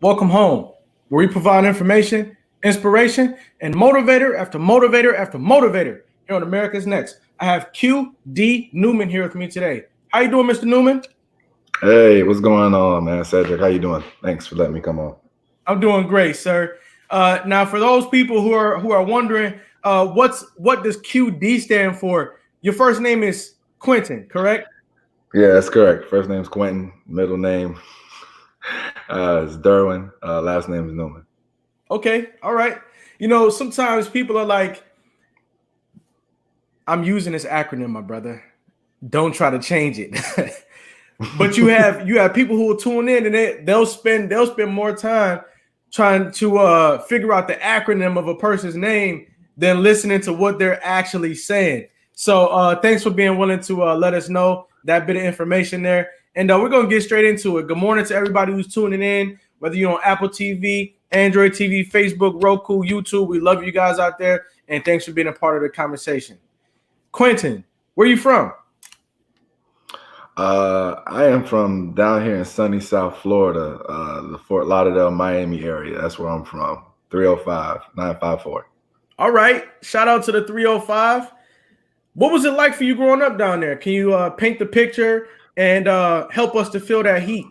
Welcome home, where we provide information, inspiration, and motivator after motivator after motivator here on America's Next. I have QD Newman here with me today. How you doing, Mr. Newman? Hey, what's going on, man? Cedric, how you doing? Thanks for letting me come on. I'm doing great, sir. Now, for those people who are wondering, what does QD stand for? Your first name is Quentin, correct? Yeah, that's correct. First name's Quentin, middle name is Derwin, last name is Newman. Okay, all right. You know, sometimes people are like, I'm using this acronym, my brother. Don't try to change it. But you have people who will tune in and they'll spend more time trying to figure out the acronym of a person's name than listening to what they're actually saying. So thanks for being willing to let us know that bit of information there. And we're gonna get straight into it. Good morning to everybody who's tuning in, whether you're on Apple TV, Android TV, Facebook, Roku, YouTube. We love you guys out there, and thanks for being a part of the conversation. Quentin, where you from? I am from down here in sunny South Florida, the Fort Lauderdale, Miami area. That's where I'm from. 305-954. All right. Shout out to the 305. What was it like for you growing up down there? Can you paint the picture and help us to feel that heat?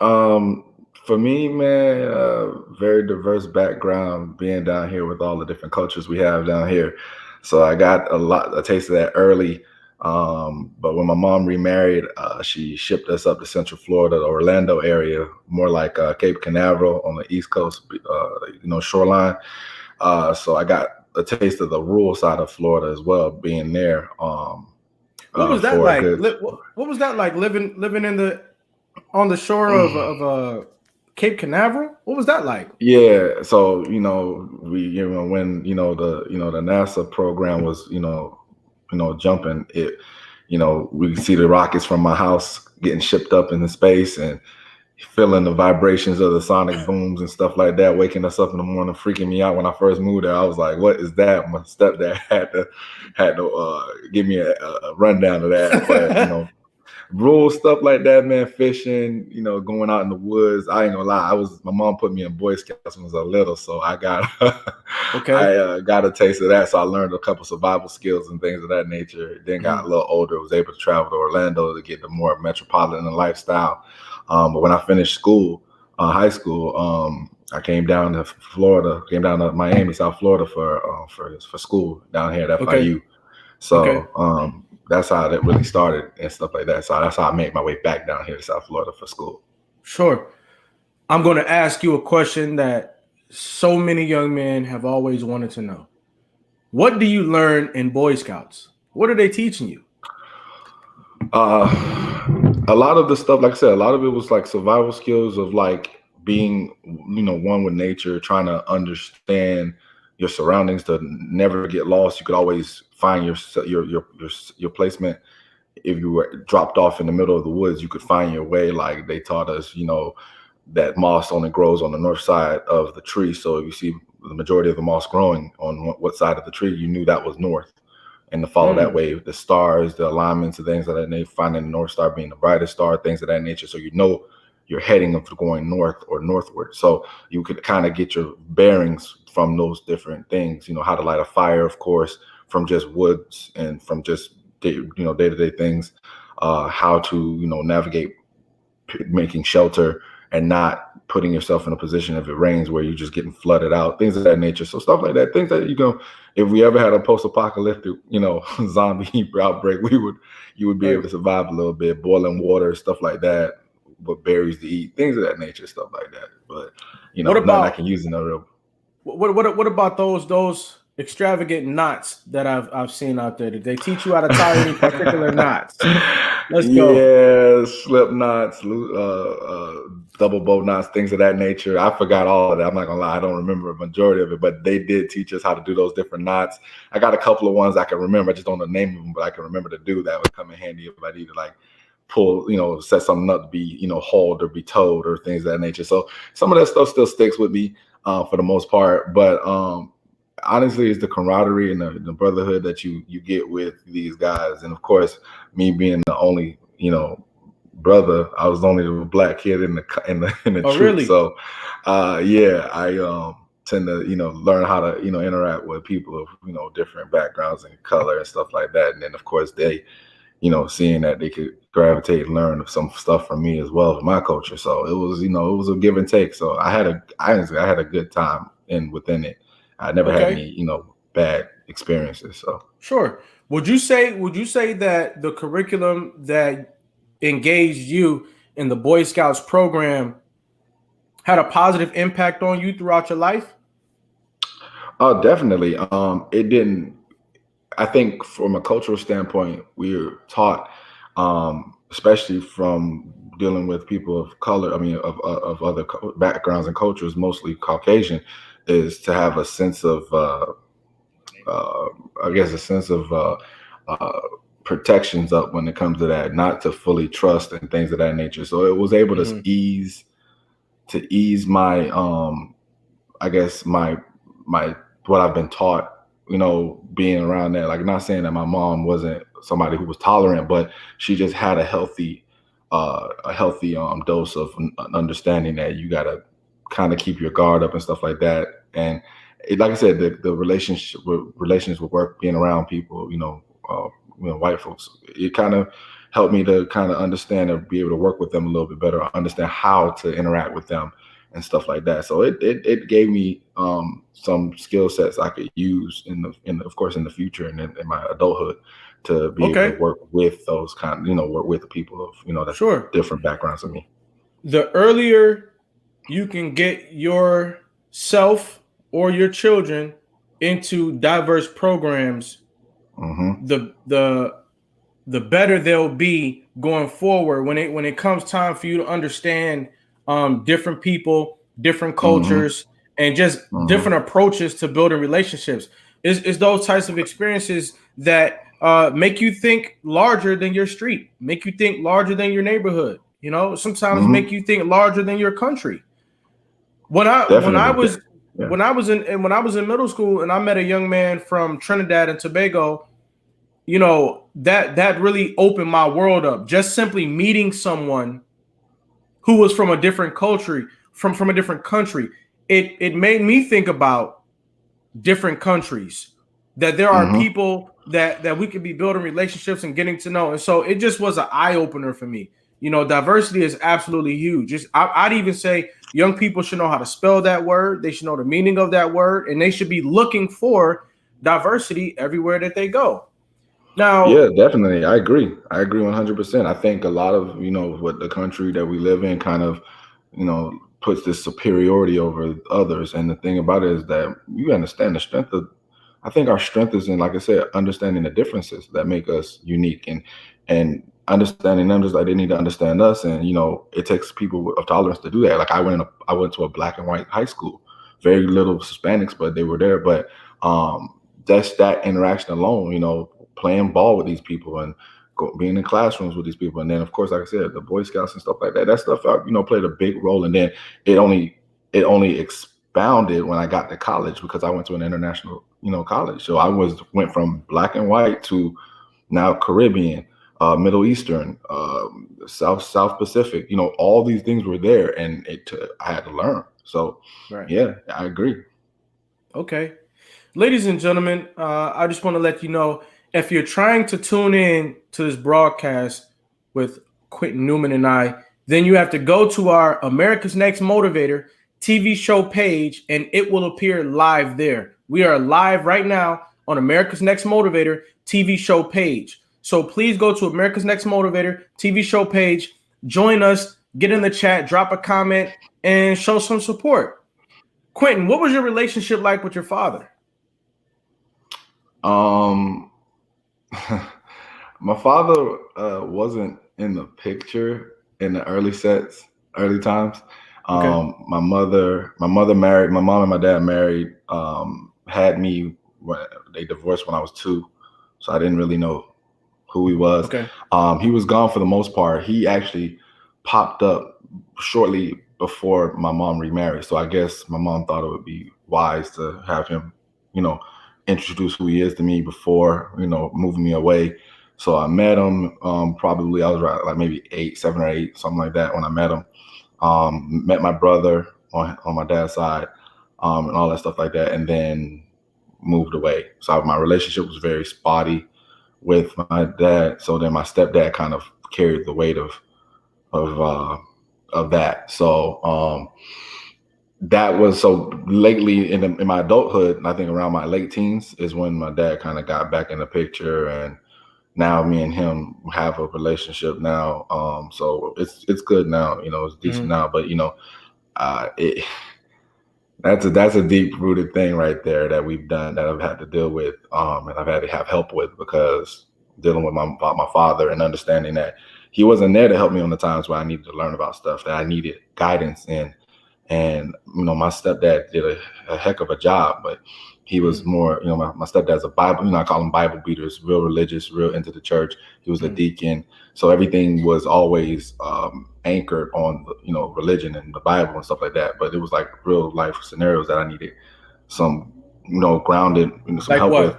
For me, man, very diverse background being down here with all the different cultures we have down here. So I got a taste of that early. But when my mom remarried, she shipped us up to Central Florida, the Orlando area, more like Cape Canaveral on the East Coast, shoreline. So I got a taste of the rural side of Florida as well, being there. What was that like? What was that like living on the shore of Cape Canaveral? What was that like? Yeah, so when the NASA program was jumping it, we see the rockets from my house getting shipped up into space and feeling the vibrations of the sonic booms and stuff like that, waking us up in the morning, freaking me out. When I first moved there, I was like, "What is that?" My stepdad had to give me a rundown of that, but rural stuff like that, man, fishing, going out in the woods. I ain't gonna lie, my mom put me in Boy Scouts when I was little, so I got I got a taste of that. So I learned a couple survival skills and things of that nature. Then got a little older, was able to travel to Orlando to get the more metropolitan lifestyle. But when I finished school, high school, I came down to Florida, came down to Miami, South Florida for school down here at FIU. So that's how it really started and stuff like that. So that's how I made my way back down here to South Florida for school. Sure. I'm going to ask you a question that so many young men have always wanted to know. What do you learn in Boy Scouts? What are they teaching you? A lot of the stuff, like I said, a lot of it was like survival skills of like being, one with nature, trying to understand your surroundings, to never get lost. You could always find your placement. If you were dropped off in the middle of the woods, you could find your way. Like they taught us, that moss only grows on the north side of the tree. So if you see the majority of the moss growing on what side of the tree, you knew that was north. And to follow that way, the stars, the alignments, and things of that nature, finding the North Star being the brightest star, things of that nature. So you're heading up to going north or northward. So you could kind of get your bearings from those different things. How to light a fire, of course, from just woods and from just day-to-day things. How to navigate making shelter and not putting yourself in a position if it rains where you're just getting flooded out, things of that nature. So stuff like that, things that if we ever had a post-apocalyptic, zombie outbreak, you would be able to survive a little bit, boiling water, stuff like that, what berries to eat, things of that nature, stuff like that. But what about, nothing I can use in a real. What about those extravagant knots that I've seen out there? Did they teach you how to tie any particular knots? Let's go. Yeah, slip knots, double bow knots, things of that nature. I forgot all of that. I'm not gonna lie, I don't remember a majority of it, but they did teach us how to do those different knots. I got a couple of ones I can remember. I just don't know the name of them, but I can remember to do that. Would come in handy if I need to like pull, set something up to be, hauled or be towed or things of that nature. So some of that stuff still sticks with me for the most part, but honestly, it's the camaraderie and the brotherhood that you get with these guys. And of course, me being the only, brother. I was only the black kid in the Oh, troop. really? So, yeah, I tend to learn how to interact with people of different backgrounds and color and stuff like that. And then of course they seeing that they could gravitate and learn some stuff from me as well, from my culture. So it was it was a give and take. So honestly I had a good time within it. I never had Okay. any bad experiences. So Sure. Would you say that the curriculum that engaged you in the Boy Scouts program had a positive impact on you throughout your life? oh, definitely. It didn't. I think from a cultural standpoint, we are taught, especially from dealing with people of color. I mean, of other backgrounds and cultures, mostly Caucasian, is to have a sense of, uh, I guess, a sense of uh, protections up when it comes to that, not to fully trust and things of that nature. So it was able to Hmm. ease my I guess my what I've been taught, being around that. Like, not saying that my mom wasn't somebody who was tolerant, but she just had a healthy dose of understanding that you gotta kind of keep your guard up and stuff like that. And like I said, the relations with work, being around people, white folks, it kind of helped me to kind of understand and be able to work with them a little bit better, understand how to interact with them and stuff like that. So it gave me some skill sets I could use of course in the future and in my adulthood, to be able to Okay. work with those work with the people of that's Sure. different backgrounds than me. The earlier you can get yourself or your children into diverse programs, Hmm. the better they'll be going forward when it comes time for you to understand different people, different Hmm. cultures, and just Hmm. different approaches to building relationships. It's those types of experiences that make you think larger than your street, make you think larger than your neighborhood. Sometimes make Hmm. you think larger than your country. When I when I Definitely. was Yeah. when I was in middle school and I met a young man from Trinidad and Tobago, that really opened my world up. Just simply meeting someone who was from a different culture, from a different country, it made me think about different countries. That there are Hmm. people that we could be building relationships and getting to know, and so it just was an eye opener for me. Diversity is absolutely huge. I'd even say young people should know how to spell that word. They should know the meaning of that word, and they should be looking for diversity everywhere that they go. Yeah, Now, definitely. I agree 100%. I think a lot of, what the country that we live in kind of, puts this superiority over others. And the thing about it is that you understand the strength of, I think our strength is in, like I said, understanding the differences that make us unique, and understanding them just like they need to understand us. And, it takes people of tolerance to do that. Like, I went to a black and white high school, very little Hispanics, but they were there. But just that interaction alone, playing ball with these people and being in classrooms with these people. And then, of course, like I said, the Boy Scouts and stuff like that, that stuff, played a big role. And then it only expounded when I got to college, because I went to an international, college. So went from black and white to now Caribbean, Middle Eastern, South Pacific, all these things were there, and I had to learn. So right. yeah, I agree. Okay. Ladies and gentlemen, I just want to let you know, if you're trying to tune in to this broadcast with Quentin Newman and I, then you have to go to our America's Next Motivator TV show page and it will appear live there. We are live right now on America's Next Motivator TV show page. So please go to America's Next Motivator TV show page, join us, get in the chat, drop a comment, and show some support. Quentin, what was your relationship like with your father? Um, my father wasn't in the picture in the early times. Okay. My mother married. My mom and my dad married. Had me when they divorced when I was 2, so I didn't really know who he was. Okay. He was gone for the most part. He actually popped up shortly before my mom remarried. So I guess my mom thought it would be wise to have him, you know, introduce who he is to me before, moving me away. So I met him probably I was right, like maybe 7 or 8, something like that when I met him. Met my brother on my dad's side, and all that stuff like that, and then moved away. So my relationship was very spotty with my dad. So then my stepdad kind of carried the weight of that. So that was so lately in my adulthood, I think around my late teens is when my dad kind of got back in the picture, and now me and him have a relationship now. So it's good now, it's decent now, but that's a deep rooted thing right there that we've done, that I've had to deal with, and I've had to have help with, because dealing with my father and understanding that he wasn't there to help me on the times where I needed to learn about stuff that I needed guidance in. And my stepdad did a heck of a job, but he was more, my stepdad's a Bible, I call him Bible beaters, real religious, real into the church. He was a deacon. So everything was always anchored on, religion and the Bible and stuff like that. But it was like real life scenarios that I needed some, grounded, some Like help what? with.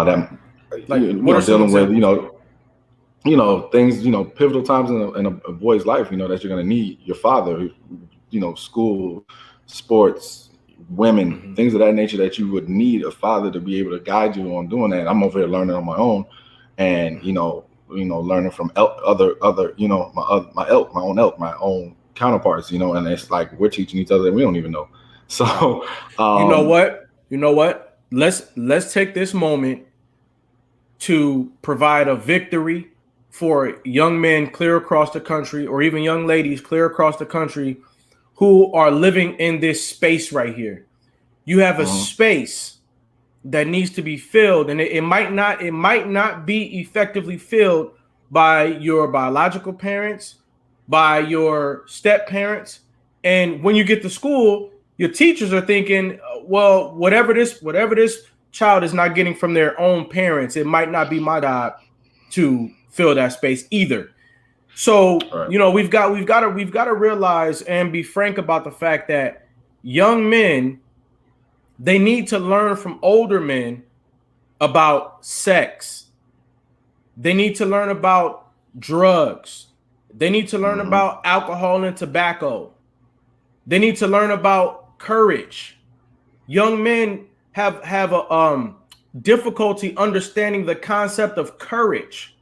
That, Like what are some dealing with, things, pivotal times in a boy's life, that you're going to need your father, school, sports, women, things of that nature that you would need a father to be able to guide you on doing that. I'm over here learning on my own, and learning from other my own counterparts, and it's like we're teaching each other and we don't even know. So you know what? Let's take this moment to provide a victory for young men clear across the country, or even young ladies clear across the country, who are living in this space right here. You have a space that needs to be filled, and it might not be effectively filled by your biological parents, by your step parents. And when you get to school, your teachers are thinking, well, whatever this child is not getting from their own parents, it might not be my job to fill that space either. So, right. we've got to realize and be frank about the fact that young men, they need to learn from older men about sex. They need to learn about drugs. They need to learn about alcohol and tobacco. They need to learn about courage. Young men have a difficulty understanding the concept of courage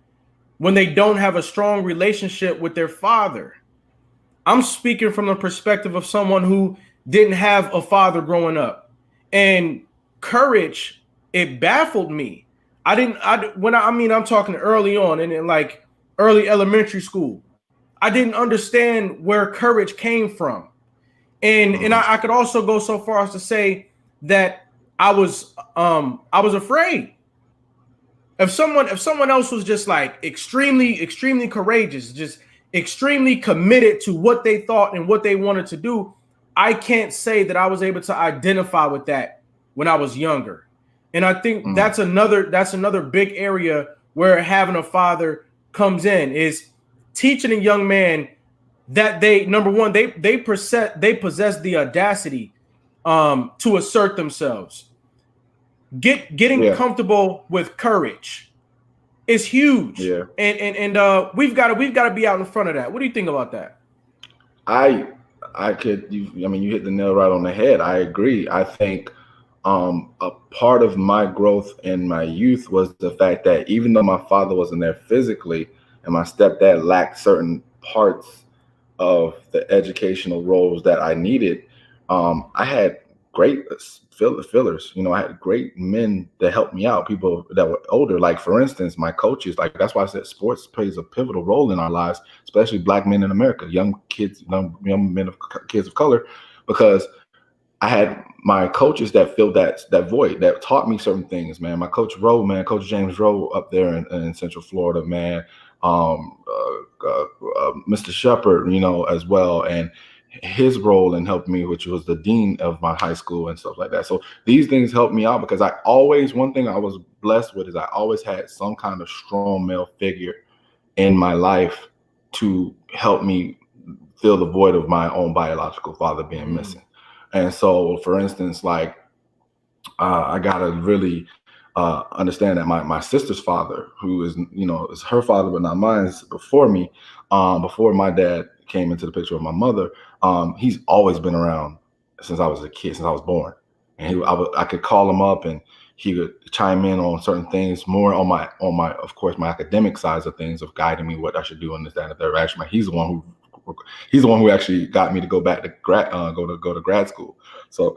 when they don't have a strong relationship with their father. I'm speaking from the perspective of someone who didn't have a father growing up, and courage, it baffled me. I'm talking early on, and in like early elementary school, I didn't understand where courage came from. And I could also go so far as to say that I was afraid. If someone else was just like extremely courageous, just extremely committed to what they thought and what they wanted to do, I can't say that I was able to identify with that when I was younger. And I think that's another big area where having a father comes in, is teaching a young man that they, number one, they possess the audacity to assert themselves. Getting comfortable with courage is huge. Yeah. And we've got to be out in front of that. What do you think about that? You hit the nail right on the head. I agree. I think a part of my growth in my youth was the fact that even though my father wasn't there physically and my stepdad lacked certain parts of the educational roles that I needed, I had great fillers. I had great men that helped me out, people that were older. Like, for instance, my coaches. Like, that's why I said sports plays a pivotal role in our lives, especially Black men in America, young kids, young men kids of color, because I had my coaches that filled that void, that taught me certain things, man. My coach Rowe, man, Coach James Rowe up there in Central Florida, man. Mr. Shepard, as well, and his role in helping me, which was the dean of my high school and stuff like that. So these things helped me out because one thing I was blessed with is I always had some kind of strong male figure in my life to help me fill the void of my own biological father being missing. And so, for instance, like I got a really understand that my sister's father, who is, is her father but not mine, before me, before my dad came into the picture of my mother, he's always been around since I was a kid, since I was born. And I could call him up and he would chime in on certain things, more on my of course my academic sides of things, of guiding me what I should do in this, that, and the third. Actually, he's the one who actually got me to go back to go to grad school. So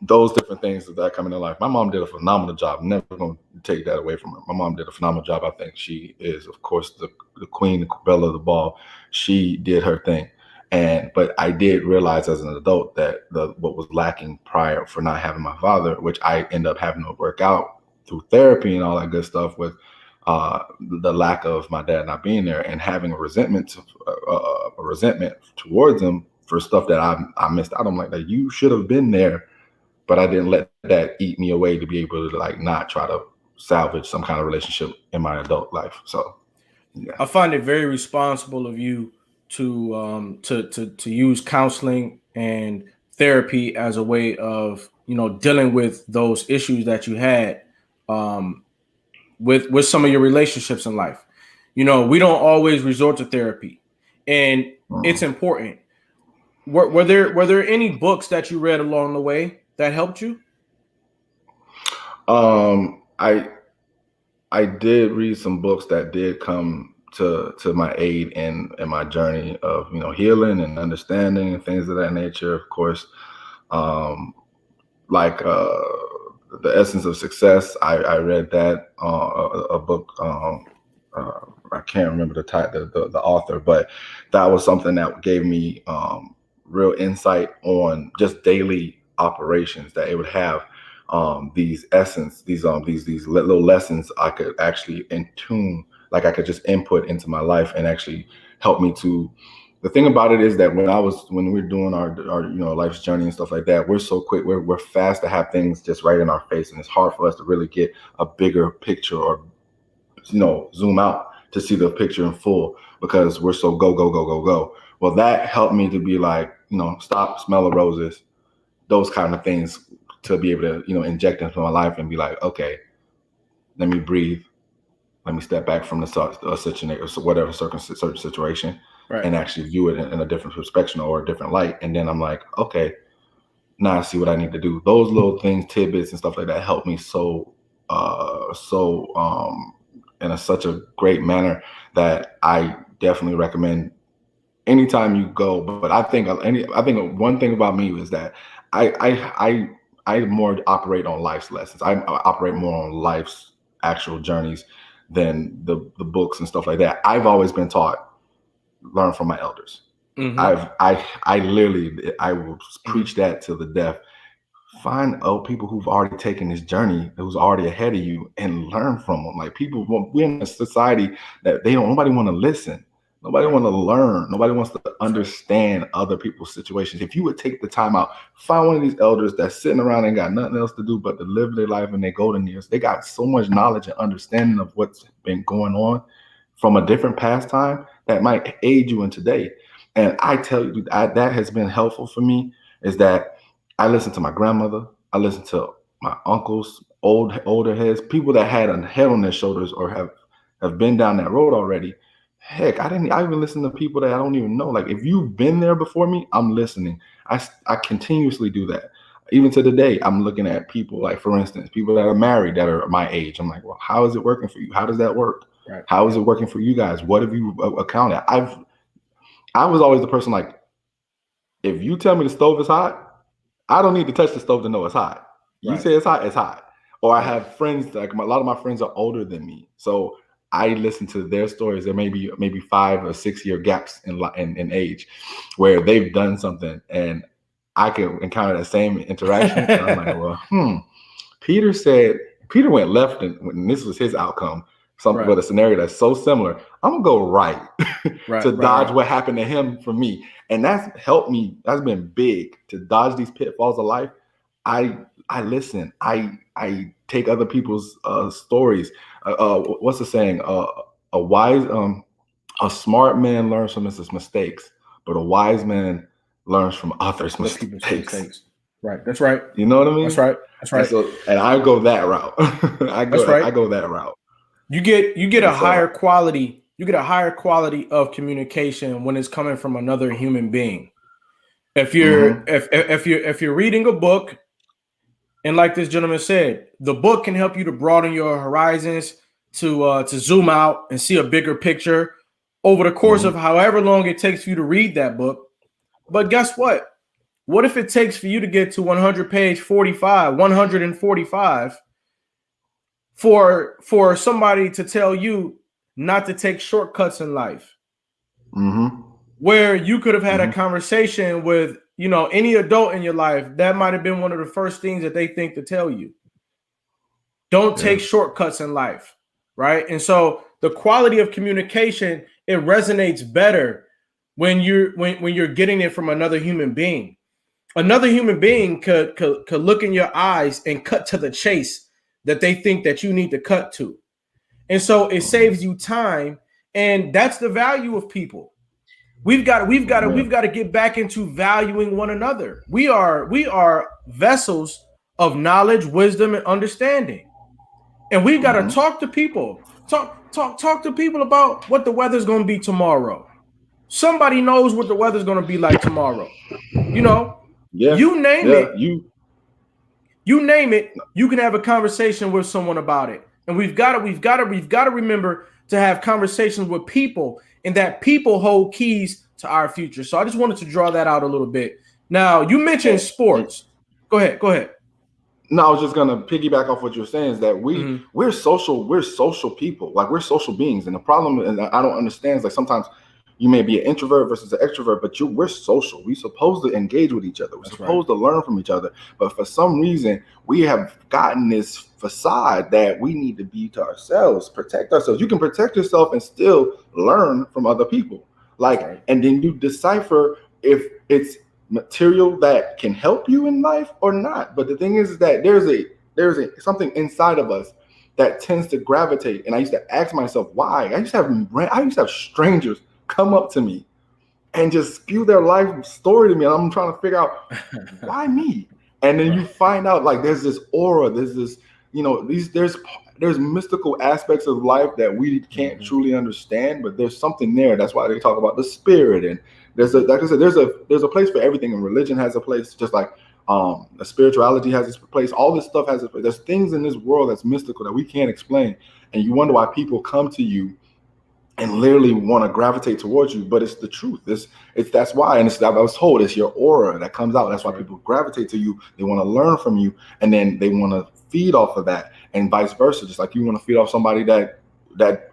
those different things that come into life. My mom did a phenomenal job. Never going to take that away from her. My mom did a phenomenal job. I think she is, of course, the queen, the belle of the ball. She did her thing. But I did realize as an adult that what was lacking prior for not having my father, which I end up having to work out through therapy and all that good stuff, with the lack of my dad not being there and having a resentment towards him for stuff that I missed out on. Like that, you should have been there, but I didn't let that eat me away to be able to like not try to salvage some kind of relationship in my adult life. So yeah. I find it very responsible of you to use counseling and therapy as a way of dealing with those issues that you had with some of your relationships in life. We don't always resort to therapy, and it's important. Were there any books that you read along the way that helped you? I did read some books that did come to my aid in my journey of healing and understanding and things of that nature. Of course, like The Essence of Success. I read that, a book. I can't remember the title, the author, but that was something that gave me real insight on just daily operations, that it would have these little lessons I could actually like I could just input into my life and actually help me to. The thing about it is that when we're doing our life's journey and stuff like that, we're so quick, we're fast to have things just right in our face, and it's hard for us to really get a bigger picture or zoom out to see the picture in full, because we're so go go go go go. Well, that helped me to be like, stop, smell the roses, those kind of things, to be able to inject into my life and be like, okay, let me breathe, let me step back from whatever certain situation, right, and actually view it in a different perspective or a different light. And then I'm like, okay, now I see what I need to do. Those little things, tidbits and stuff like that help me in such a great manner that I definitely recommend anytime you go. But I think one thing about me is that I more operate on life's lessons. I operate more on life's actual journeys than the books and stuff like that. I've always been taught, learn from my elders. Mm-hmm. I will preach that to the death. Find people who've already taken this journey, who's already ahead of you, and learn from them. Like, we're in a society that nobody want to listen. Nobody want to learn. Nobody wants to understand other people's situations. If you would take the time out, find one of these elders that's sitting around and got nothing else to do but to live their life in their golden years. They got so much knowledge and understanding of what's been going on from a different past time that might aid you in today. And I tell you, that has been helpful for me, is that I listen to my grandmother. I listen to my uncles, older heads, people that had a head on their shoulders or have been down that road already. Heck, I even listen to people that I don't even know. Like, if you've been there before me, I'm listening. I continuously do that. Even to the day, I'm looking at people, like, for instance, people that are married that are my age. I'm like, well, how is it working for you? How does that work? Right. How is it working for you guys? What have you accounted? I was always the person like, if you tell me the stove is hot, I don't need to touch the stove to know it's hot. You say it's hot, it's hot. Or I have friends, like a lot of my friends are older than me, so I listen to their stories. There may be maybe 5 or 6 year gaps in age where they've done something, and I can encounter that same interaction. And I'm like, well, Peter went left, and this was his outcome. Something with a scenario that's so similar. I'm gonna go right to dodge what happened to him for me. And that's helped me. That's been big, to dodge these pitfalls of life. I listen. I take other people's stories. What's the saying? A smart man learns from his mistakes, but a wise man learns from others' mistakes. Right. That's right. You know what I mean? That's right. That's right. And I go that route. I go that route. You get a And higher quality. You get a higher quality of communication when it's coming from another human being. If you're if you're reading a book, and like this gentleman said, the book can help you to broaden your horizons, to zoom out and see a bigger picture over the course of however long it takes for you to read that book. But guess what? What if it takes for you to get to 100 45, 145 for somebody to tell you not to take shortcuts in life? Where you could have had a conversation with, you know, any adult in your life, that might have been one of the first things that they think to tell you. Don't take shortcuts in life, right? And so the quality of communication, it resonates better when you're getting it from another human being. Another human being could look in your eyes and cut to the chase that they think that you need to cut to. And so it saves you time, and that's the value of people. We've got to get back into valuing one another. We are vessels of knowledge, wisdom, and understanding. And we've got to talk to people. Talk to people about what the weather's going to be tomorrow. Somebody knows what the weather's going to be like tomorrow. You know, you name it. You name it, you can have a conversation with someone about it. And we've got to remember to have conversations with people, and that people hold keys to our future. So I just wanted to draw that out a little bit. Now, you mentioned sports. Go ahead. No, I was just gonna piggyback off what you're saying is that we're social people. Like, we're social beings. And the problem, and I don't understand, is like sometimes you may be an introvert versus an extrovert, but we're social. We're supposed to engage with each other. We're supposed to learn from each other. But for some reason, we have gotten this facade that we need to be to ourselves, protect ourselves. You can protect yourself and still learn from other people. Like, and then you decipher if it's material that can help you in life or not. But the thing is that there's a something inside of us that tends to gravitate. And I used to ask myself why. I used to have strangers come up to me and just spew their life story to me, and I'm trying to figure out why me. And then you find out, like, there's this aura, there's this, you know, there's mystical aspects of life that we can't truly understand, but there's something there. That's why they talk about the spirit. And like I said, there's a place for everything, and religion has a place, just like the spirituality has its place. All this stuff has a place. There's things in this world that's mystical that we can't explain, and you wonder why people come to you and literally want to gravitate towards you, but it's the truth. That's why, and I was told it's your aura that comes out. That's why people gravitate to you. They want to learn from you, and then they want to feed off of that, and vice versa. Just like you want to feed off somebody that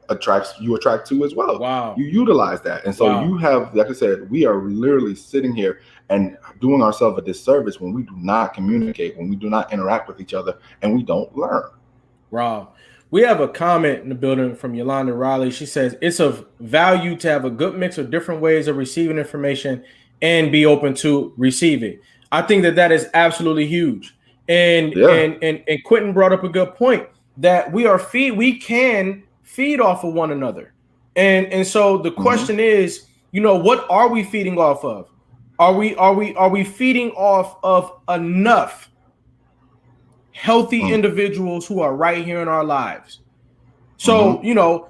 attract to as well. Wow. You utilize that, and so you have, like I said, we are literally sitting here and doing ourselves a disservice when we do not communicate, when we do not interact with each other, and we don't learn. Wow. We have a comment in the building from Yolanda Riley. She says, it's of value to have a good mix of different ways of receiving information and be open to receive it. I think that is absolutely huge. And Quentin brought up a good point that we can feed off of one another. And so the question is, you know, what are we feeding off of? Are we feeding off of enough healthy individuals who are right here in our lives? So, you know,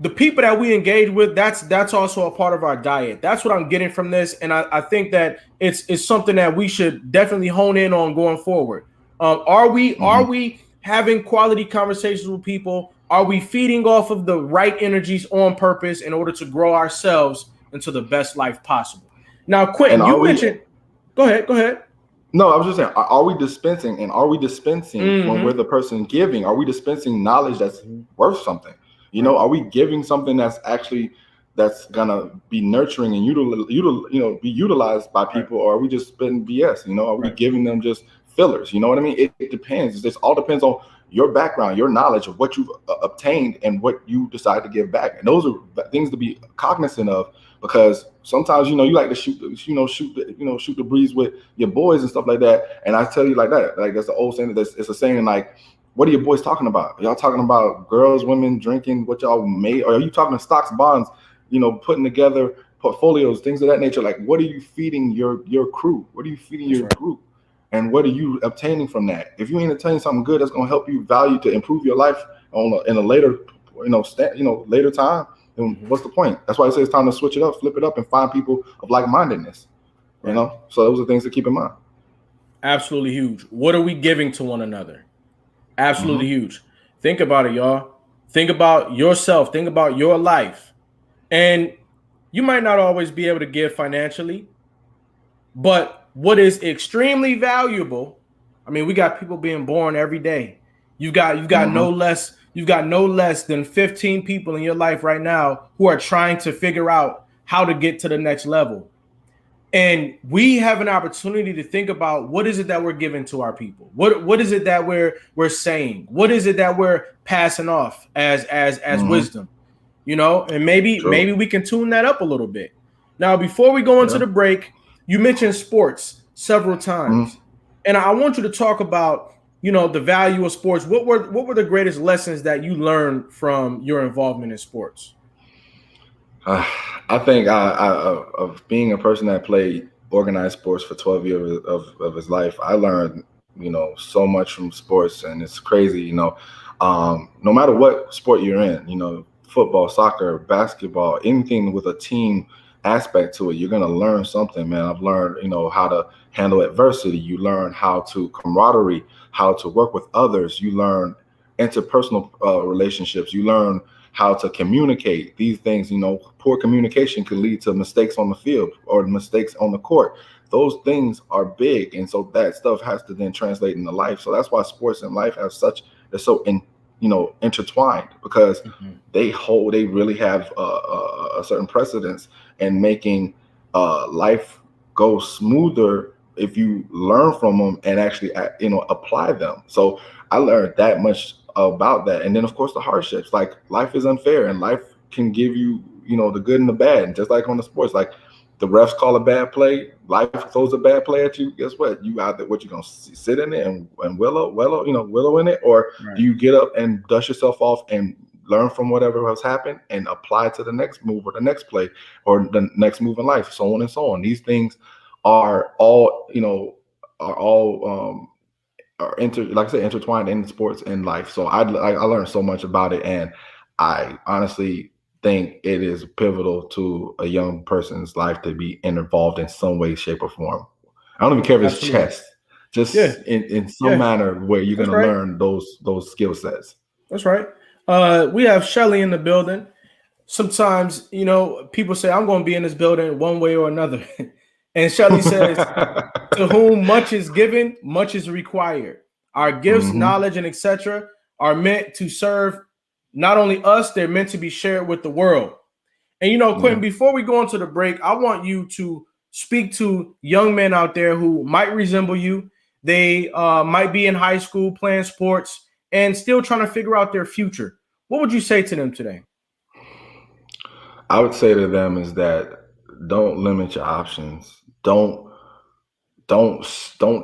the people that we engage with, that's also a part of our diet. That's what I'm getting from this. And I think that it's something that we should definitely hone in on going forward. Are we having quality conversations with people? Are we feeding off of the right energies on purpose in order to grow ourselves into the best life possible? Now, Quentin, you mentioned, go ahead. No, I was just saying, are we dispensing? And are we dispensing when we're the person giving? Are we dispensing knowledge that's worth something? You know, are we giving something that's gonna be nurturing and be utilized by people, or are we just spitting BS? You know, are we giving them just fillers? You know what I mean? It depends. It all depends on your background, your knowledge of what you've obtained and what you decide to give back. And those are things to be cognizant of, because sometimes, you know, you like to shoot the breeze with your boys and stuff like that. And I tell you like that, like that's the old saying. It's a saying like, what are your boys talking about? Are y'all talking about girls, women, drinking, what y'all made? Or are you talking stocks, bonds, you know, putting together portfolios, things of that nature? Like, what are you feeding your crew? What are you feeding your group? and what are you obtaining from that? If you ain't obtaining something good that's going to help you value to improve your life in a later, later time, then what's the point? That's why I say it's time to switch it up, flip it up, and find people of like-mindedness. Right. So those are things to keep in mind. Absolutely huge. What are we giving to one another? Absolutely huge. Think about it, y'all. Think about yourself. Think about your life. And you might not always be able to give financially, but what is extremely valuable, I mean, we got people being born every day. You've got no less than 15 people in your life right now who are trying to figure out how to get to the next level. And we have an opportunity to think about, what is it that we're giving to our people? What is it that we're saying? What is it that we're passing off as wisdom? And maybe we can tune that up a little bit. Now, before we go into the break, you mentioned sports several times, and I want you to talk about the value of sports. What were the greatest lessons that you learned from your involvement in sports? I think of being a person that played organized sports for 12 years of his life, I learned, so much from sports, and it's crazy, no matter what sport you're in, football, soccer, basketball, anything with a team aspect to it, you're going to learn something, man. I've learned, how to handle adversity. You learn how to camaraderie, how to work with others. You learn interpersonal relationships. You learn how to communicate. These things, poor communication can lead to mistakes on the field or mistakes on the court. Those things are big. And so that stuff has to then translate into life. So that's why sports and life they're so intertwined, because they really have a certain precedence in making life go smoother if you learn from them and actually, apply them. So I learned that much about that. And then of course the hardships, like life is unfair and life can give you, the good and the bad. And just like on the sports, like the refs call a bad play, life throws a bad play at you. Guess what? You out there, what you gonna sit in it and willow in it, or do you get up and dust yourself off and learn from whatever has happened and apply to the next move or the next play or the next move in life, so on and so on. These things are all, intertwined in sports and life. So I learned so much about it, and I honestly think it is pivotal to a young person's life to be involved in some way, shape, or form. I don't even care if it's chess, just in some manner where you're going to learn those skill sets. That's right. We have Shelly in the building. Sometimes, people say, I'm going to be in this building one way or another. And Shelly says, to whom much is given, much is required. Our gifts, knowledge, and etc. are meant to serve not only us, they're meant to be shared with the world. And, Quentin, before we go into the break, I want you to speak to young men out there who might resemble you. They might be in high school playing sports and still trying to figure out their future. What would you say to them today? I would say to them is that don't limit your options. Don't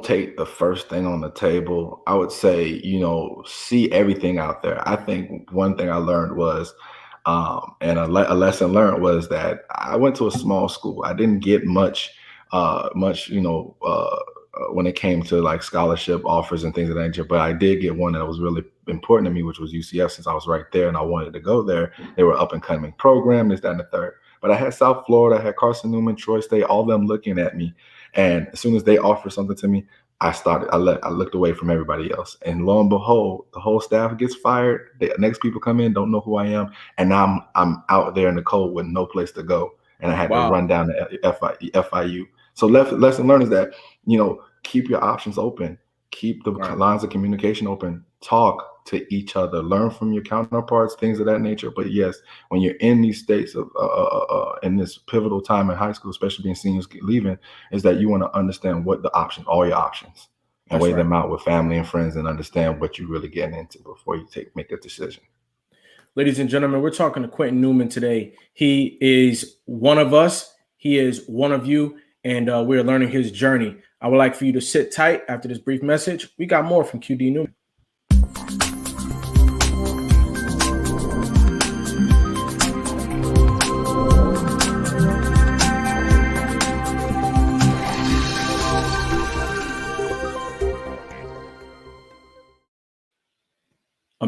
take the first thing on the table. I would say, see everything out there. I think one thing I learned was, and a lesson learned was that I went to a small school. I didn't get much, when it came to like scholarship offers and things of that nature, but I did get one that was really important to me, which was UCF, since I was right there and I wanted to go there. They were up and coming program, this, that, and the third. But I had South Florida, I had Carson Newman, Troy State, all of them looking at me. And as soon as they offered something to me, I looked away from everybody else. And lo and behold, the whole staff gets fired. The next people come in, don't know who I am. And now I'm out there in the cold with no place to go. And I had to run down to FIU. So lesson learned is that, keep your options open. Keep the lines of communication open. Talk to each other. Learn from your counterparts, things of that nature. But yes, when you're in these states of in this pivotal time in high school, especially being seniors leaving, is that you want to understand what the options, all your options, and weigh them out with family and friends, and understand what you're really getting into before you make a decision. Ladies and gentlemen, we're talking to Quentin Newman today. He is one of us. He is one of you, and we're learning his journey. I would like for you to sit tight after this brief message. We got more from QD Newman.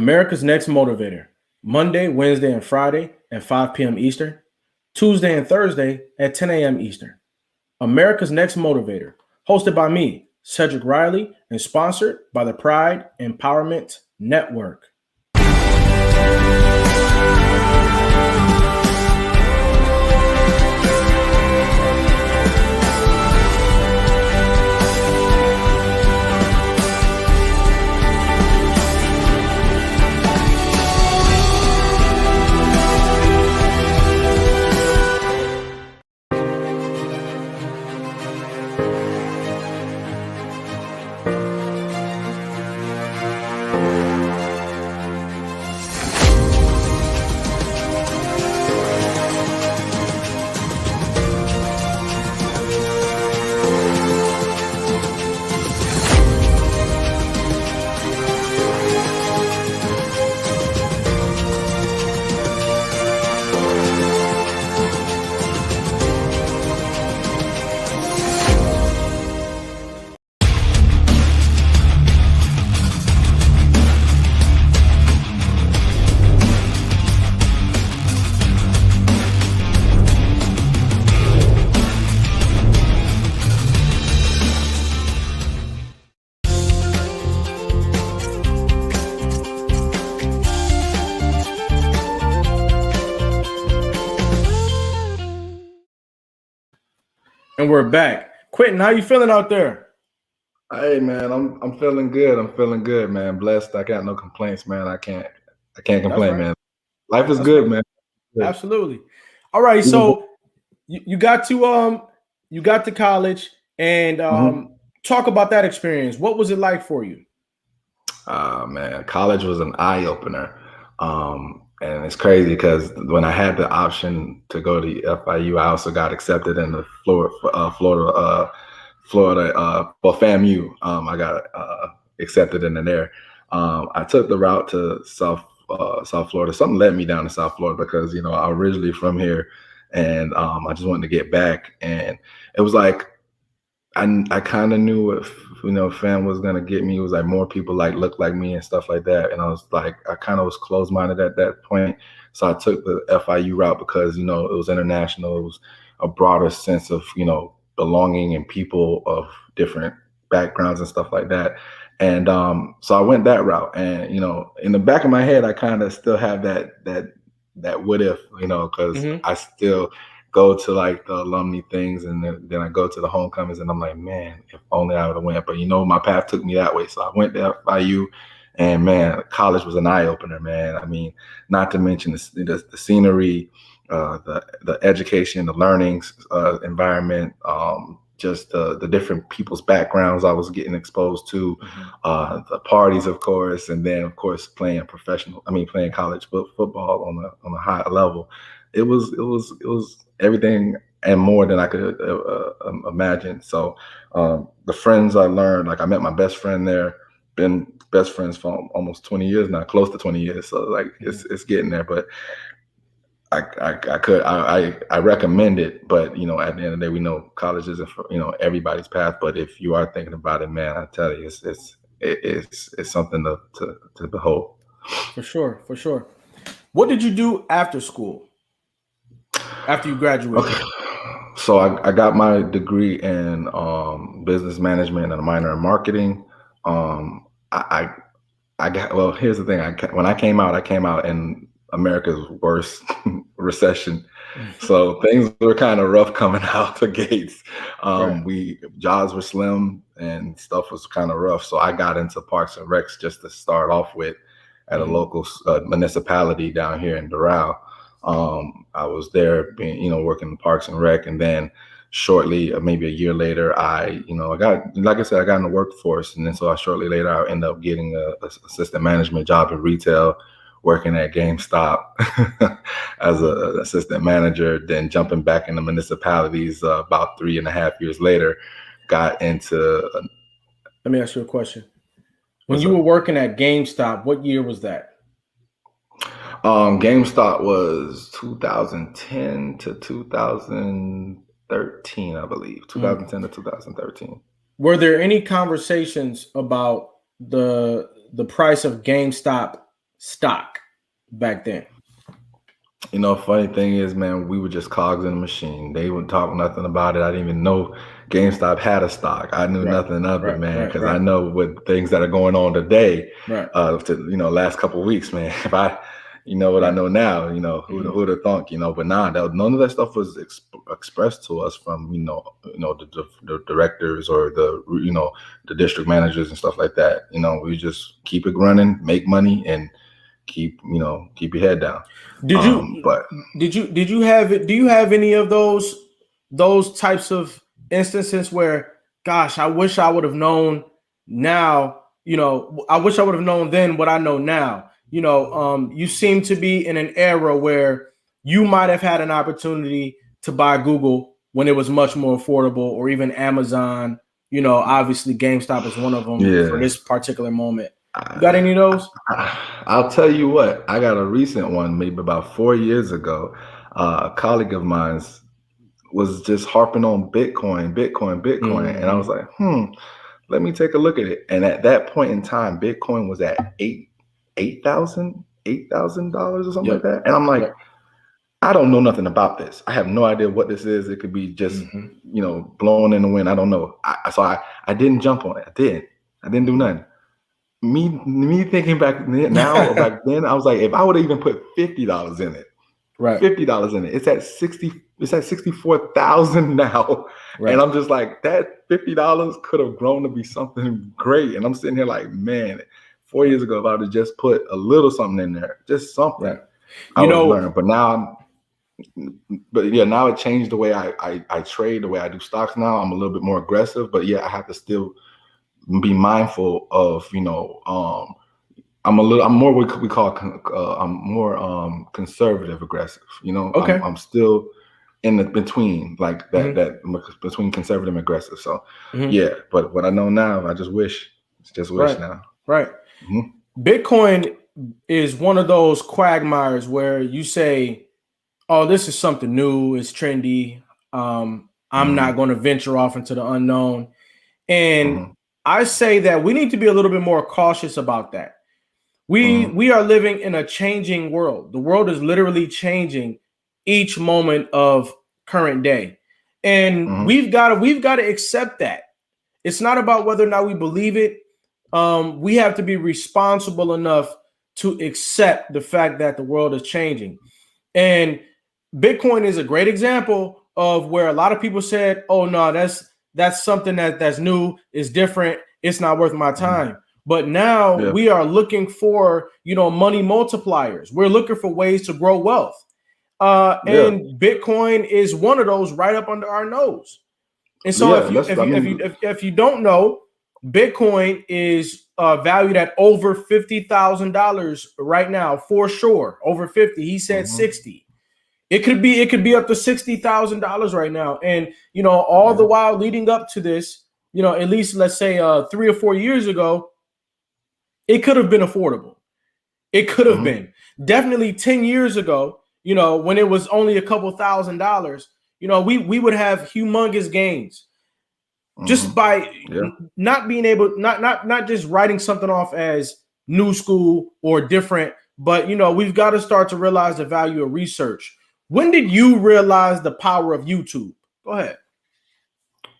America's Next Motivator, Monday, Wednesday, and Friday at 5 p.m. Eastern, Tuesday and Thursday at 10 a.m. Eastern. America's Next Motivator, hosted by me, Cedric Riley, and sponsored by the Pride Empowerment Network. And we're back. Quentin, how you feeling out there? Hey man, I'm feeling good. I'm feeling good, man. Blessed. I got no complaints, man. I can't complain, right, man. Life is good, right, man. Good. Absolutely. All right, so you got to college and talk about that experience. What was it like for you? Man, college was an eye opener. And it's crazy because when I had the option to go to FIU, I also got accepted in the Florida well, FAMU. I got accepted in there. I took the route to South Florida. Something led me down to South Florida because, you know, I'm originally from here, and I just wanted to get back. And it was like I kind of knew if, you know, fam was gonna get me. It was like more people like look like me and stuff like that. And I was like, I kind of was closed-minded at that point. So I took the FIU route because, you know, it was international. It was a broader sense of, you know, belonging and people of different backgrounds and stuff like that. And so I went that route. And, you know, in the back of my head, I kind of still have that what if, you know, because I still go to like the alumni things, and then I go to the homecomings, and I'm like, man, if only I would have went. But, you know, my path took me that way. So I went to FIU, and man, college was an eye opener, man. I mean, not to mention the scenery, the education, the learnings environment, just the different people's backgrounds I was getting exposed to, the parties, of course, and then of course playing college football on a high level. It was everything and more than I could imagine. So the friends I learned, like I met my best friend there, been best friends for almost 20 years now, close to 20 years. So like it's getting there, but I recommend it. But, you know, at the end of the day, we know college isn't for, you know, everybody's path. But if you are thinking about it, man, I tell you, it's something to behold. For sure. What did you do after school? After you graduated? Okay. So I got my degree in business management and a minor in marketing. Here's the thing. When I came out in America's worst recession. So things were kind of rough coming out the gates. Jobs were slim and stuff was kind of rough. So I got into Parks and Recs just to start off with at a local municipality down here in Doral. I was there working in Parks and Rec, and then shortly, maybe a year later, I got in the workforce. And then shortly later, I ended up getting a assistant management job in retail, working at GameStop as an assistant manager, then jumping back into municipalities about 3.5 years later, got into. Let me ask you a question. When you were working at GameStop, what year was that? GameStop was 2010 to 2013, I believe. 2010 to 2013. Were there any conversations about the price of GameStop stock back then? You know, funny thing is, man, we were just cogs in the machine. They would talk nothing about it. I didn't even know GameStop had a stock. I knew nothing of it, man, because I know with things that are going on today, last couple of weeks, man. If I, what I know now, who'd have thunk, but nah, none of that stuff was expressed to us from, the directors or the district managers and stuff like that. We just keep it running, make money, and keep your head down. Do you have any of those types of instances where, gosh, I wish I would have known now, I wish I would have known then what I know now. You seem to be in an era where you might have had an opportunity to buy Google when it was much more affordable, or even Amazon. Obviously GameStop is one of them for this particular moment. You got any of those? I'll tell you what, I got a recent one, maybe about 4 years ago. A colleague of mine was just harping on Bitcoin. Mm-hmm. And I was like, let me take a look at it. And at that point in time, Bitcoin was at $8,000 or something like that. And I'm like, I don't know nothing about this. I have no idea what this is. It could be just, blowing in the wind. I don't know. So I didn't jump on it. I didn't do nothing. Me thinking back then, I was like, if I would have even put $50 in it, $50 in it, it's at 64,000 now. And I'm just like, that $50 could have grown to be something great. And I'm sitting here like, man, 4 years ago, if I would have just put a little something in there, just something, I would have learned. But now now it changed the way I trade, the way I do stocks now. I'm a little bit more aggressive, but I have to still be mindful of, I'm more what we call, I'm more conservative aggressive, Okay. I'm still in the between, like that between conservative and aggressive. So but what I know now, I just wish now. Right. Mm-hmm. Bitcoin is one of those quagmires where you say, oh, this is something new, it's trendy. I'm not going to venture off into the unknown. And I say that we need to be a little bit more cautious about that. We are living in a changing world. The world is literally changing each moment of current day. And we've got to accept that. It's not about whether or not we believe it. We have to be responsible enough to accept the fact that the world is changing. And Bitcoin is a great example of where a lot of people said, oh no, that's something that's new, is different, it's not worth my time. But now we are looking for, money multipliers. We're looking for ways to grow wealth. And Bitcoin is one of those right up under our nose. And so if you don't know, Bitcoin is valued at over $50,000 right now, for sure. Over 50. He said 60. It could be up to $60,000 right now. And, all the while leading up to this, at least let's say 3 or 4 years ago, it could have been affordable. It could have been. Definitely 10 years ago, when it was only a couple $1,000s, we would have humongous gains just by not being able, not just writing something off as new school or different, but, we've got to start to realize the value of research. When did you realize the power of YouTube? Go ahead.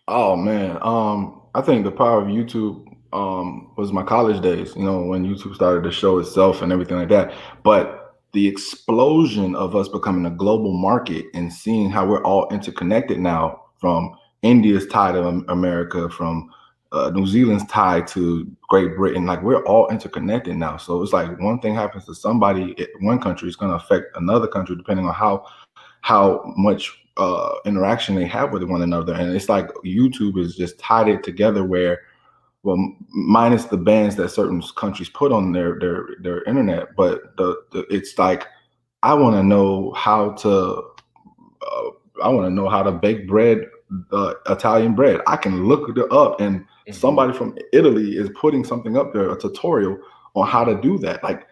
Oh man, I think the power of YouTube was my college days. When YouTube started to show itself and everything like that. But the explosion of us becoming a global market and seeing how we're all interconnected now, from India's tie to America, from New Zealand's tie to Great Britain, like we're all interconnected now. So it's like one thing happens to somebody in one country, it's going to affect another country depending on how much interaction they have with one another. And it's like YouTube is just tied it together where, well, minus the bans that certain countries put on their internet, but it's like I want to know how to bake bread, Italian bread. I can look it up, and somebody from Italy is putting something up there, a tutorial on how to do that. Like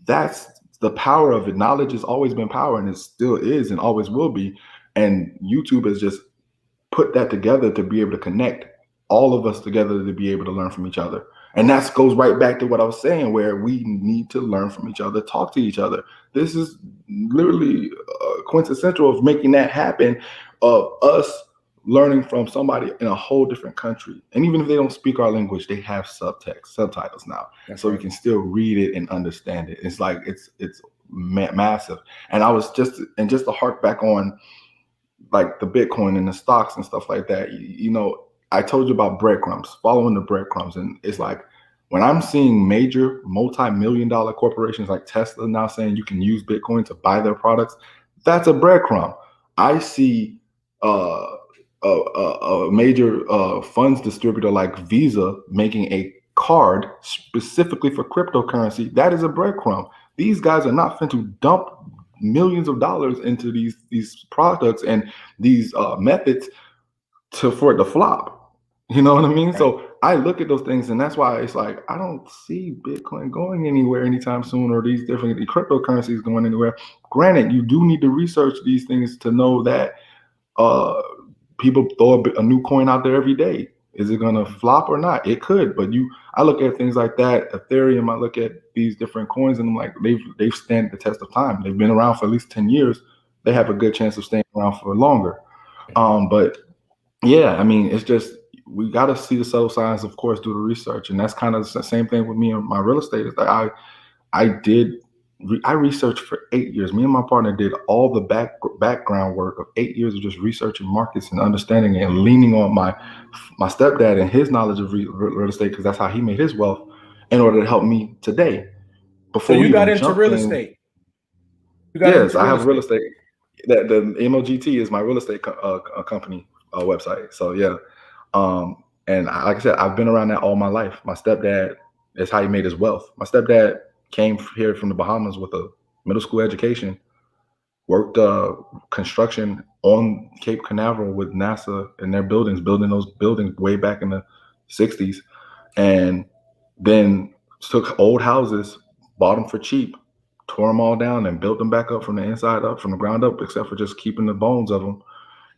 that's the power of it. Knowledge has always been power, and it still is and always will be. And YouTube has just put that together to be able to connect all of us together to be able to learn from each other. And that goes right back to what I was saying, where we need to learn from each other, talk to each other. This is literally quintessential of making that happen, of us learning from somebody in a whole different country. And even if they don't speak our language, they have subtitles now. That's so right. we can still read it and understand it. It's like, it's massive. And I was just to hark back on like the Bitcoin and the stocks and stuff like that, I told you about breadcrumbs, following the breadcrumbs. And it's like, when I'm seeing major multi-million dollar corporations like Tesla now saying you can use Bitcoin to buy their products, that's a breadcrumb. I see a major funds distributor like Visa making a card specifically for cryptocurrency. That is a breadcrumb. These guys are not fin to dump millions of dollars into these products and these methods for it to flop. You know what I mean? Right. So I look at those things, and that's why it's like, I don't see Bitcoin going anywhere anytime soon, or these different cryptocurrencies going anywhere. Granted, you do need to research these things to know that people throw a new coin out there every day. Is it going to flop or not? It could, but I look at things like that, Ethereum. I look at these different coins, and I'm like, they've stand the test of time. They've been around for at least 10 years. They have a good chance of staying around for longer. But yeah, I mean, it's just, we got to see the subtle signs, of course, do the research, and that's kind of the same thing with me and my real estate. It's like I researched for 8 years. Me and my partner did all the background work of 8 years of just researching markets and understanding it, and leaning on my stepdad and his knowledge of real estate, because that's how he made his wealth, in order to help me today. Before so you got into real estate? Yes, I have real estate. That the MOGT is my real estate company website. So yeah, and like I said, I've been around that all my life. My stepdad is how he made his wealth. My stepdad came here from the Bahamas with a middle school education, worked construction on Cape Canaveral with NASA in their buildings, building those buildings way back in the 60s, and then took old houses, bought them for cheap, tore them all down, and built them back up from the inside up, from the ground up, except for just keeping the bones of them.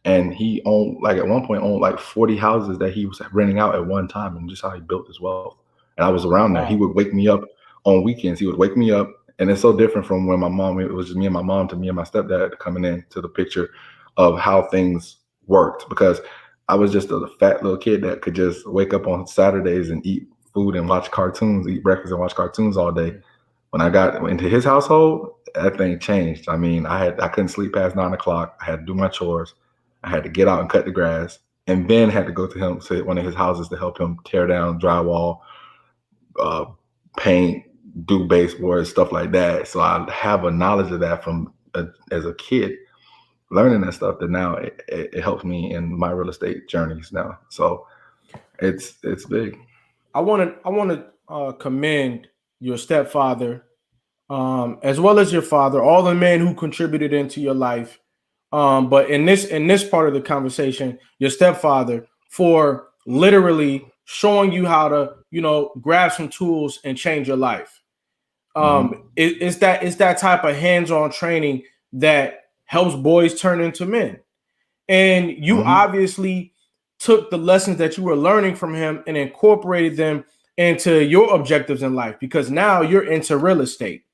And he owned, like at one point, owned like 40 houses that he was renting out at one time, and just how he built his wealth. And I was around there. He would wake me up on weekends. He would wake me up, and it's so different from when it was just me and my mom, to me and my stepdad coming into the picture of how things worked, because I was just a fat little kid that could just wake up on Saturdays and eat food and watch cartoons, eat breakfast and watch cartoons all day. When I got into his household, that thing changed. I mean, I couldn't sleep past 9 o'clock. I had to do my chores. I had to get out and cut the grass, and then had to go to one of his houses to help him tear down drywall, paint, do baseboards, stuff like that. So I have a knowledge of that from as a kid, learning that stuff, that now it helps me in my real estate journeys now. So it's big. I want to commend your stepfather, as well as your father, all the men who contributed into your life. But in this part of the conversation, your stepfather, for literally showing you how to, grab some tools and change your life. It's that type of hands-on training that helps boys turn into men. And you obviously took the lessons that you were learning from him and incorporated them into your objectives in life, because now you're into real estate.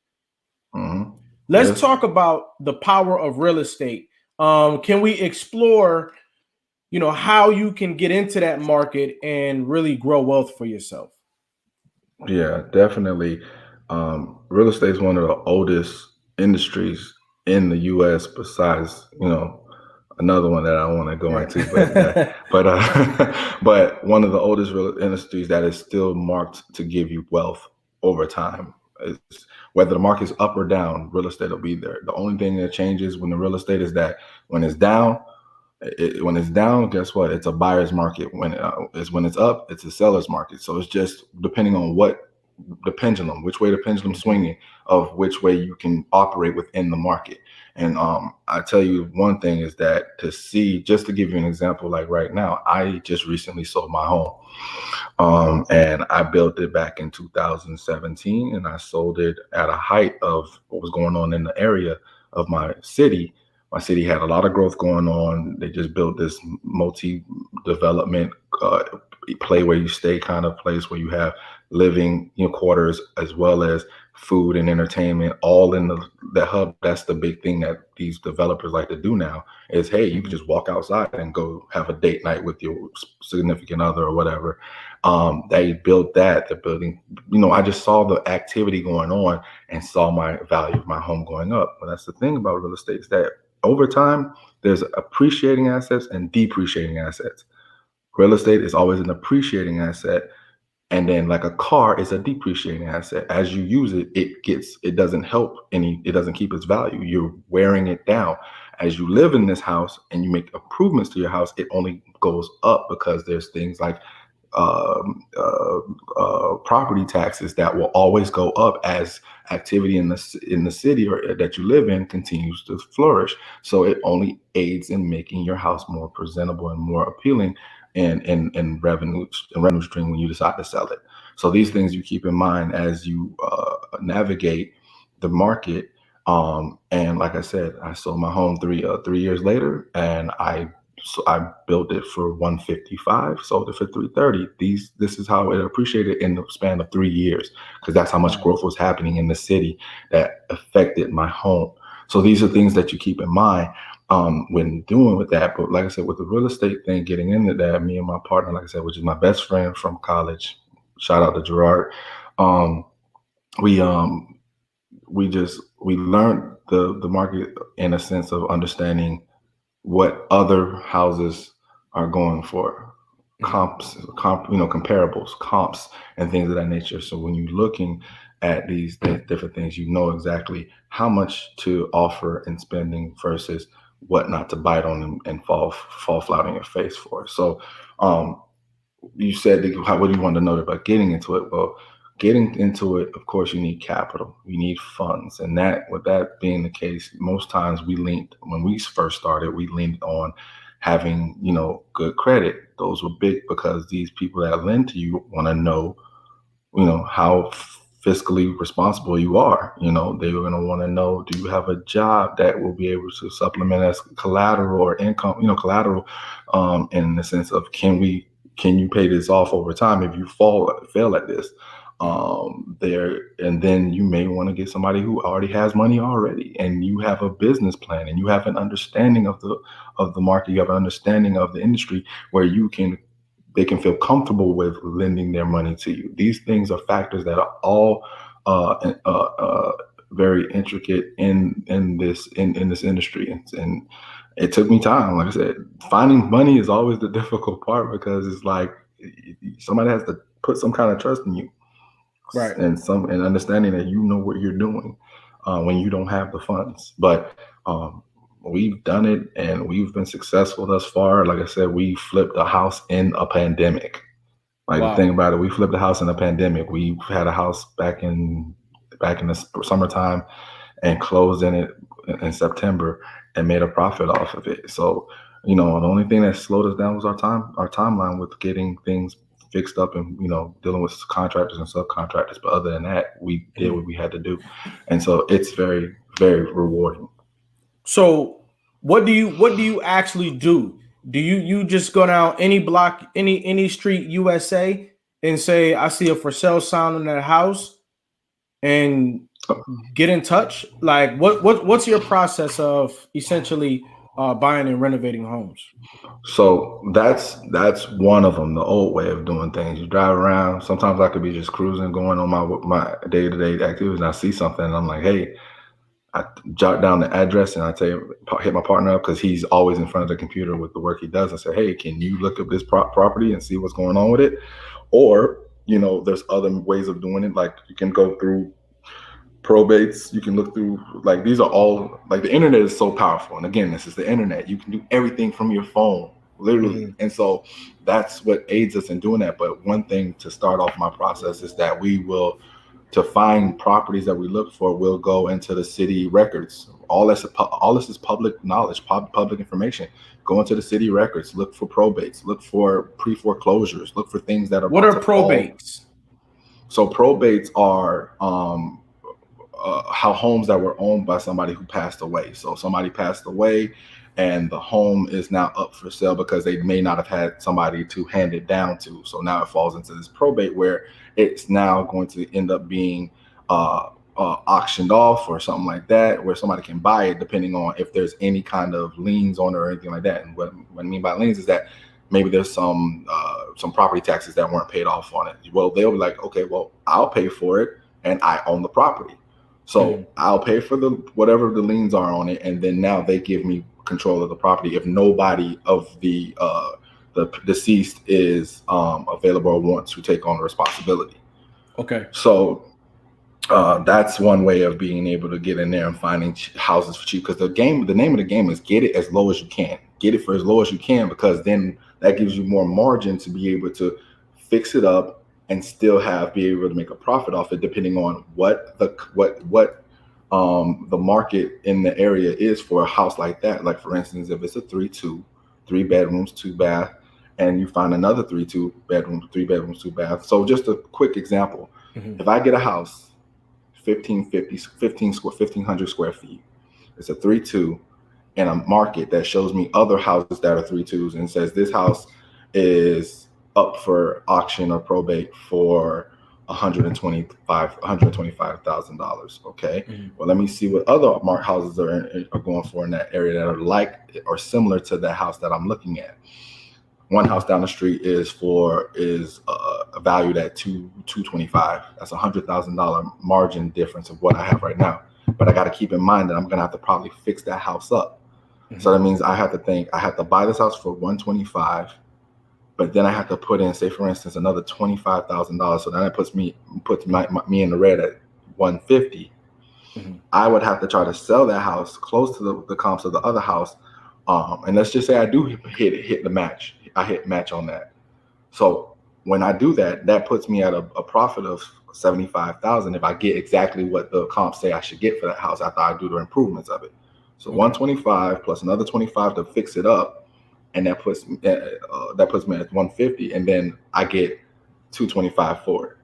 Let's talk about the power of real estate. Can we explore, how you can get into that market and really grow wealth for yourself? Yeah, definitely. Real estate is one of the oldest industries in the U.S. besides, another one that I want to go into, but one of the oldest real industries that is still marked to give you wealth over time. Whether the market's up or down, real estate will be there. The only thing that changes when the real estate is that when it's down, guess what? It's a buyer's market. When it's up, it's a seller's market. So it's just depending on which way the pendulum's swinging, of which way you can operate within the market. And I tell you one thing is that just to give you an example, like right now, I just recently sold my home. And I built it back in 2017, and I sold it at a height of what was going on in the area of my city. My city had a lot of growth going on. They just built this multi-development play where you stay kind of place, where you have living, quarters, as well as food and entertainment, all in the hub. That's the big thing that these developers like to do now is, hey, you can just walk outside and go have a date night with your significant other or whatever. They built that. They're building, I just saw the activity going on and saw my value of my home going up. But that's the thing about real estate is that over time, there's appreciating assets and depreciating assets. Real estate is always an appreciating asset. And then like a car is a depreciating asset. As you use it, it doesn't it doesn't keep its value. You're wearing it down. As you live in this house and you make improvements to your house, it only goes up because there's things like property taxes that will always go up as activity in the city or that you live in continues to flourish. So it only aids in making your house more presentable and more appealing and revenue stream when you decide to sell it. So these things you keep in mind as you navigate the market. And like I said, I sold my home 3 years later, and I built it for 155, sold it for 330. This is how it appreciated in the span of 3 years, because that's how much growth was happening in the city that affected my home. So these are things that you keep in mind when doing with that. But like I said, with the real estate thing, getting into that, me and my partner, like I said, which is my best friend from college, shout out to Gerard. We learned the market in a sense of understanding what other houses are going for, comparables, comps, and things of that nature. So when you're looking at these different things, you know exactly how much to offer in spending versus what not to bite on and fall flat on your face for. So you said, what do you want to know about getting into it? Well, getting into it, of course, you need capital, you need funds. And that, with that being the case, most times when we first started, we leaned on having, good credit. Those were big because these people that lend to you want to know, how fiscally responsible you are. They were going to want to know, do you have a job that will be able to supplement as collateral or income, collateral, in the sense of, can you pay this off over time if you fail at this? And then you may want to get somebody who already has money already, and you have a business plan, and you have an understanding of the market, you have an understanding of the industry where they can feel comfortable with lending their money to you. These things are factors that are all very intricate in this industry, and it took me time. Like I said, finding money is always the difficult part, because it's like somebody has to put some kind of trust in you. Right. And understanding that you know what you're doing when you don't have the funds. But we've done it, and we've been successful thus far. Like I said, we flipped a house in a pandemic. The thing about it, we flipped a house in a pandemic. We had a house back in the summertime and closed in it in September and made a profit off of it. So, the only thing that slowed us down was our timeline with getting things fixed up and dealing with contractors and subcontractors. But other than that, we did what we had to do, and so it's very, very rewarding. So what do you actually do? Do you just go down any block, any street USA and say, I see a for sale sign on that house, and get in touch? Like what's your process of essentially buying and renovating homes? So that's one of them, the old way of doing things. You drive around. Sometimes I could be just cruising, going on my day-to-day activities, and I see something, and I'm like, hey, I jot down the address, and I hit my partner up, because he's always in front of the computer with the work he does. I say, hey, can you look up this property and see what's going on with it? Or, there's other ways of doing it. Like, you can go through probates, you can look through, like, these are all, like, the internet is so powerful. And again, this is the internet. You can do everything from your phone, literally. And so that's what aids us in doing that. But one thing to start off my process is that to find properties that we look for, we'll go into the city records. All this is public knowledge, public information. Go into the city records, look for probates, look for pre-foreclosures, look for things that are. What are probates? So probates are how homes that were owned by somebody who passed away. So somebody passed away, and the home is now up for sale because they may not have had somebody to hand it down to. So now it falls into this probate where it's now going to end up being auctioned off or something like that, where somebody can buy it depending on if there's any kind of liens on it or anything like that. And what I mean by liens is that maybe there's some property taxes that weren't paid off on it. Well, they'll be like, okay, well, I'll pay for it and I own the property. So I'll pay for the whatever the liens are on it, and then now they give me control of the property if nobody of the deceased is available or wants to take on the responsibility. Okay. So that's one way of being able to get in there and finding houses for cheap, because the name of the game is get it as low as you can. Get it for as low as you can, because then that gives you more margin to be able to fix it up and still be able to make a profit off it, depending on what the market in the area is for a house like that. Like, for instance, if it's a 3-2, 3 bedrooms, 2 bath, and you find another 3-2 bedroom, 3 bedrooms, 2 baths. So just a quick example, if I get a house 1,500 square feet, it's a 3-2, and a market that shows me other houses that are 3-2s and says this house is up for auction or probate for $125,000. Okay. Well, let me see what other houses are going for in that area that are like or similar to the house that I'm looking at. One house down the street is valued at $225,000. That's $100,000 margin difference of what I have right now. But I got to keep in mind that I'm gonna have to probably fix that house up. So that means I have to buy this house for $125,000. But then I have to put in, say, for instance, another $25,000. So then it puts me in the red at $150,000. I would have to try to sell that house close to the comps of the other house. And let's just say I do hit the match. I hit match on that. So when I do that, that puts me at a profit of $75,000 if I get exactly what the comps say I should get for that house after I do the improvements of it. So $125,000 plus another $25,000 to fix it up. And that puts me at $150,000, and then I get $225,000 for it.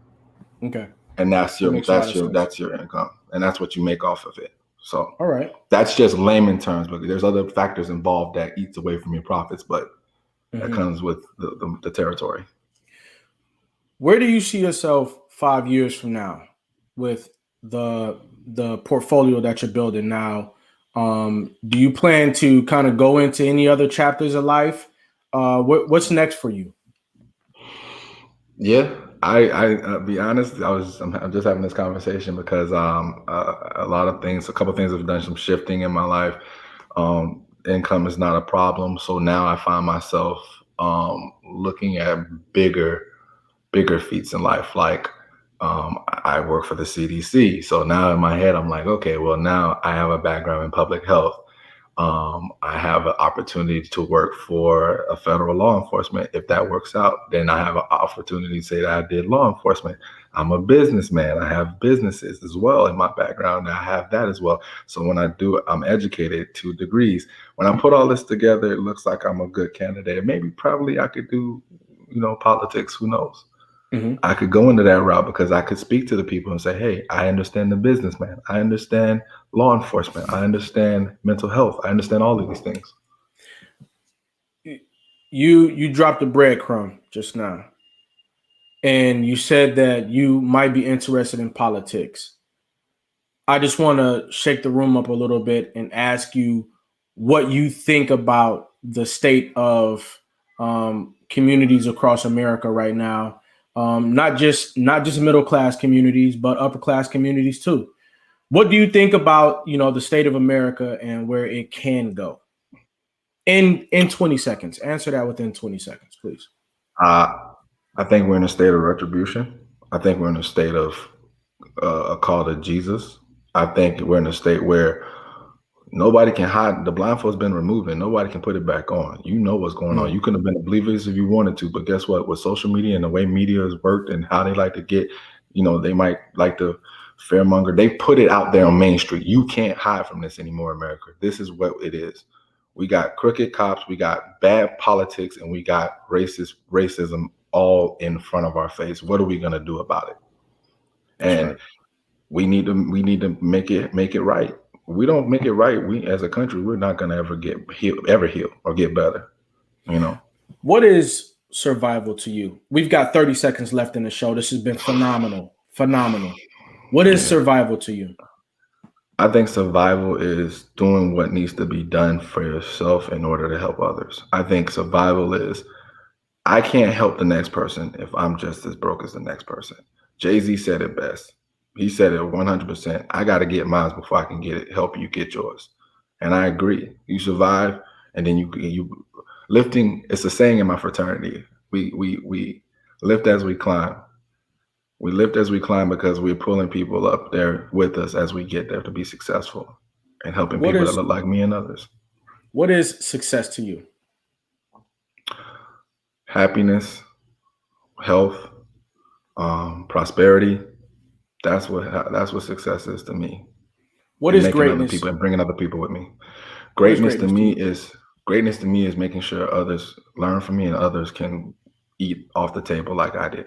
Okay. And that's your income, and that's what you make off of it. So all right, that's just layman terms, but there's other factors involved that eats away from your profits, but that comes with the territory. Where do you see yourself 5 years from now with the portfolio that you're building now? Do you plan to kind of go into any other chapters of life? What's next for you? Yeah, I'll be honest. I'm just having this conversation because a couple of things have done some shifting in my life. Income is not a problem, so now I find myself looking at bigger feats in life, like. I work for the CDC. So now in my head, I'm like, okay, well, now I have a background in public health. I have an opportunity to work for a federal law enforcement. If that works out, then I have an opportunity to say that I did law enforcement. I'm a businessman. I have businesses as well in my background. I have that as well. So when I do it, I'm educated 2 degrees. When I put all this together, it looks like I'm a good candidate. Maybe probably I could do, politics. Who knows? I could go into that route because I could speak to the people and say, hey, I understand the businessman. I understand law enforcement. I understand mental health. I understand all of these things. You dropped a breadcrumb just now. And you said that you might be interested in politics. I just want to shake the room up a little bit and ask you what you think about the state of communities across America right now. Not just middle class communities, but upper class communities too. What do you think about the state of America and where it can go? In 20 seconds, answer that within 20 seconds, please. I think we're in a state of retribution. I think we're in a state of a call to Jesus. I think we're in a state where nobody can hide. The blindfold's been removed and nobody can put it back on. You know what's going on. You could have been a believer if you wanted to, but guess what? With social media and the way media has worked and how they like to get, they might like to fearmonger. They put it out there on Main Street. You can't hide from this anymore, America. This is what it is. We got crooked cops, we got bad politics, and we got racism all in front of our face. What are we going to do about it? And we need to make it right. We don't make it right. We as a country, we're not gonna ever heal or get better. You know. What is survival to you? We've got 30 seconds left in the show. This has been phenomenal. Phenomenal. What is survival to you? I think survival is doing what needs to be done for yourself in order to help others. I think survival is, I can't help the next person if I'm just as broke as the next person. Jay-Z said it best. He said it 100%. I got to get mine before I can help you get yours. And I agree. You survive, and then you lifting. It's a saying in my fraternity. We lift as we climb. We lift as we climb because we're pulling people up there with us as we get there to be successful and helping people that look like me and others. What is success to you? Happiness, health, prosperity. That's what success is to me. What is greatness? And bringing other people with me. Greatness to me is making sure others learn from me and others can eat off the table like I did.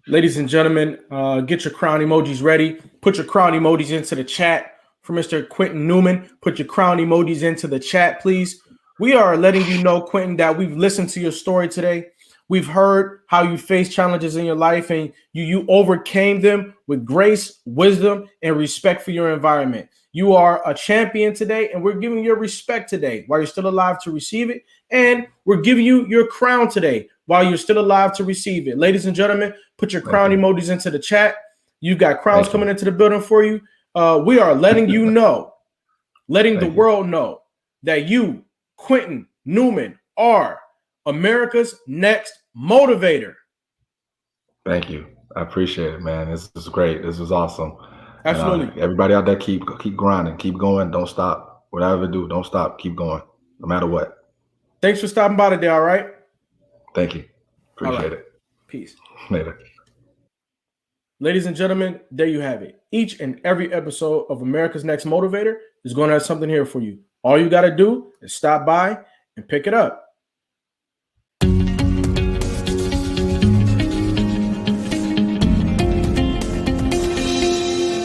Ladies and gentlemen, get your crown emojis ready. Put your crown emojis into the chat for Mr. Quentin Newman. Put your crown emojis into the chat, please. We are letting you know, Quentin, that we've listened to your story today. We've heard how you faced challenges in your life and you overcame them with grace, wisdom, and respect for your environment. You are a champion today, and we're giving you respect today while you're still alive to receive it. And we're giving you your crown today while you're still alive to receive it. Ladies and gentlemen, put your crown emojis into the chat. You've got crowns coming into the building for you. We are letting you know, letting the world know that you, Quentin Newman, are America's next motivator. Thank you. I appreciate it, man. This is great. This was awesome. Absolutely. And, everybody out there, keep grinding, keep going. Don't stop. Whatever you do, don't stop. Keep going, no matter what. Thanks for stopping by today. All right. Thank you. Appreciate it. Peace. Later. Ladies and gentlemen, there you have it. Each and every episode of America's Next Motivator is going to have something here for you. All you got to do is stop by and pick it up.